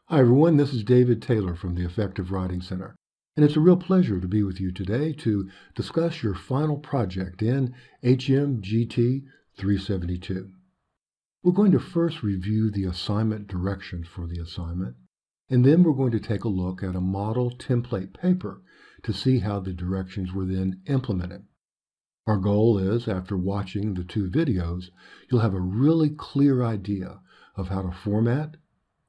Hi everyone, this is David Taylor from the Effective Writing Center, and it's a real pleasure to be with you today to discuss your final project in HMGT 372. We're going to first review the assignment directions for the assignment, and then we're going to take a look at a model template paper to see how the directions were then implemented. Our goal is, after watching the two videos, you'll have a really clear idea of how to format,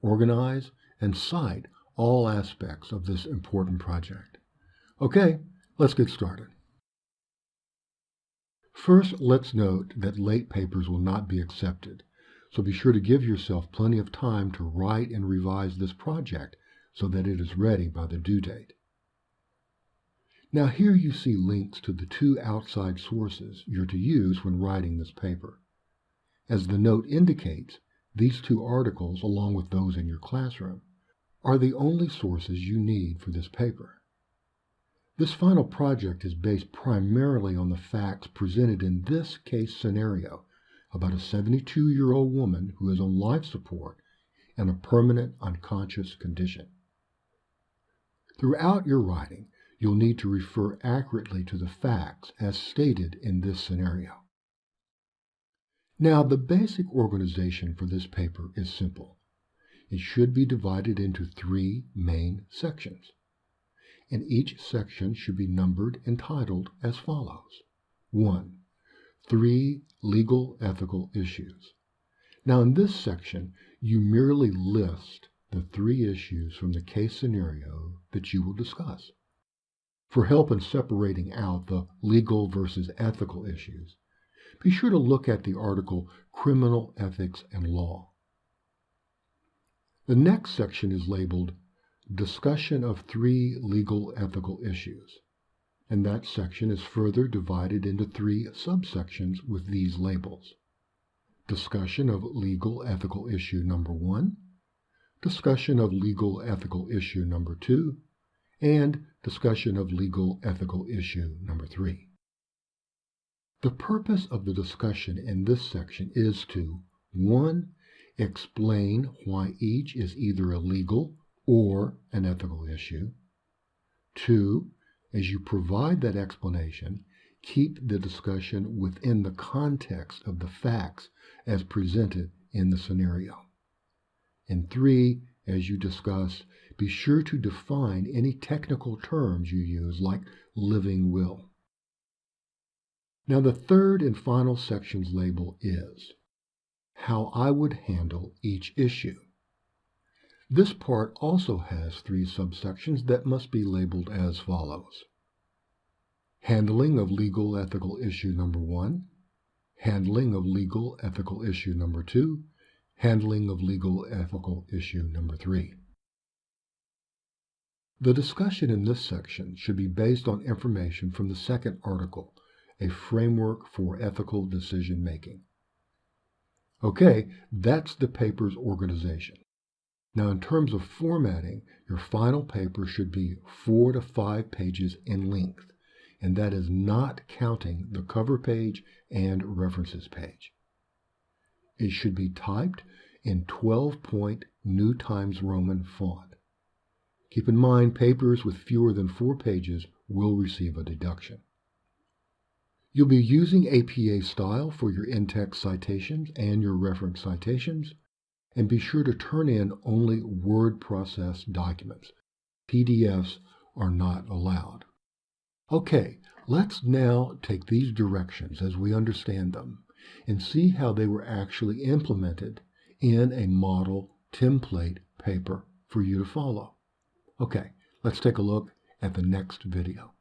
organize, and cite all aspects of this important project. Okay, let's get started. First, let's note that late papers will not be accepted, so be sure to give yourself plenty of time to write and revise this project so that it is ready by the due date. Now here you see links to the two outside sources you're to use when writing this paper. As the note indicates, these two articles, along with those in your classroom, are the only sources you need for this paper. This final project is based primarily on the facts presented in this case scenario about a 72-year-old woman who is on life support and a permanent unconscious condition. Throughout your writing, you'll need to refer accurately to the facts as stated in this scenario. Now, the basic organization for this paper is simple. It should be divided into three main sections, and each section should be numbered and titled as follows. 1. 3 legal ethical issues. Now, in this section, you merely list the 3 issues from the case scenario that you will discuss. For help in separating out the legal versus ethical issues, be sure to look at the article Criminal Ethics and Law. The next section is labeled Discussion of 3 Legal Ethical Issues, and that section is further divided into 3 subsections with these labels. Discussion of Legal Ethical Issue Number 1, Discussion of Legal Ethical Issue Number 2, and Discussion of Legal Ethical Issue Number 3. The purpose of the discussion in this section is to 1. Explain why each is either a legal or an ethical issue. 2. As you provide that explanation, keep the discussion within the context of the facts as presented in the scenario. And 3. As you discuss, be sure to define any technical terms you use, like living will. Now, the third and final section's label is How I Would Handle Each Issue. This part also has 3 subsections that must be labeled as follows. Handling of Legal Ethical Issue Number 1, Handling of Legal Ethical Issue Number 2, Handling of Legal Ethical Issue Number 3. The discussion in this section should be based on information from the second article, A Framework for Ethical Decision Making. Okay, that's the paper's organization. Now, in terms of formatting, your final paper should be 4 to 5 pages in length, and that is not counting the cover page and references page. It should be typed in 12-point New Times Roman font. Keep in mind, papers with fewer than 4 pages will receive a deduction. You'll be using APA style for your in-text citations and your reference citations, and be sure to turn in only word processed documents. PDFs are not allowed. Okay, let's now take these directions as we understand them and see how they were actually implemented in a model template paper for you to follow. Okay, let's take a look at the next video.